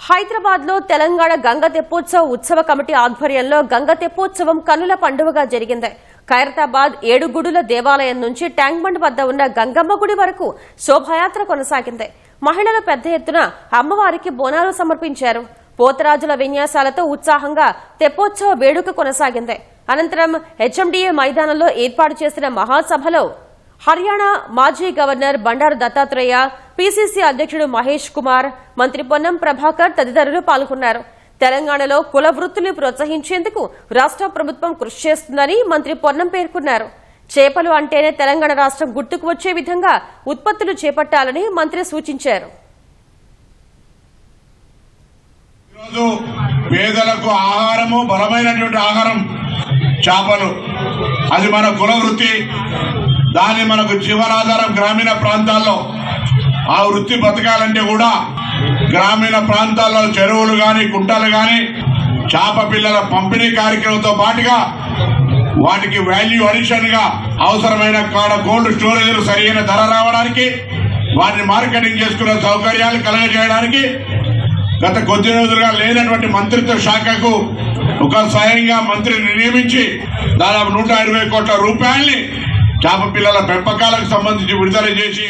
హైదరాబాద్ లో తెలంగాణ గంగ తెప్పోత్సవ ఉత్సవ కమిటీ ఆధ్వర్యంలో గంగ తెప్పోత్సవం కన్నుల పండుగగా జరిగింది. ఖైరతాబాద్ ఏడుగుడుల దేవాలయం నుంచి ట్యాంక్ బండ్ వద్ద ఉన్న గంగమ్మ గుడి వరకు శోభాయాత్ర కొనసాగింది. మహిళలు పెద్ద ఎత్తున అమ్మవారికి బోనాలు సమర్పించారు. పోతరాజుల విన్యాసాలతో ఉత్సాహంగా తెప్పోత్సవ వేడుక కొనసాగింది. అనంతరం హెచ్ఎండిఏ మైదానంలో ఏర్పాటు చేసిన మహాసభలో హర్యానా మాజీ గవర్నర్ బండారు దత్తాత్రేయ, పీసీసీ అధ్యక్షుడు మహేష్ కుమార్, మంత్రి పొన్నం ప్రభాకర్ తదితరులు పాల్గొన్నారు. తెలంగాణలో కుల వృత్తులు ప్రోత్సహించేందుకు రాష్ట్ర ప్రభుత్వం కృషి చేస్తుందని మంత్రి పొన్నం పేర్కొన్నారు. చేపలు అంటేనే తెలంగాణ రాష్ట్రం గుర్తుకు వచ్చే విధంగా ఉత్పత్తులు చేపట్టాలని మంత్రి సూచించారు. పేదలకు ఆహారము, బలమైనటువంటి ఆహారం చేపలు. అది మన కుల వృత్తి. దాని మనకు జీవనాధారం. గ్రామీణ ప్రాంతాల్లో ఆ వృత్తి బతకాలంటే కూడా గ్రామీణ ప్రాంతాల్లో చెరువులు గాని, కుంటలు గాని, చేప పిల్లల పంపిణీ కార్యక్రమంతో పాటుగా వాటికి వాల్యూ అడిషన్ గా అవసరమైన కాడ కోల్డ్ స్టోరేజ్ సరైన ధర రావడానికి, వాటిని మార్కెటింగ్ చేసుకునే సౌకర్యాలు కలగజేయడానికి గత కొద్ది రోజులుగా లేనటువంటి మంత్రిత్వ శాఖకు ఒక స్వయంగా మంత్రిని నియమించి దాదాపు 120 కోట్ల రూపాయల్ని చేప పిల్లల పెంపకాలకు సంబంధించి విడుదల చేసి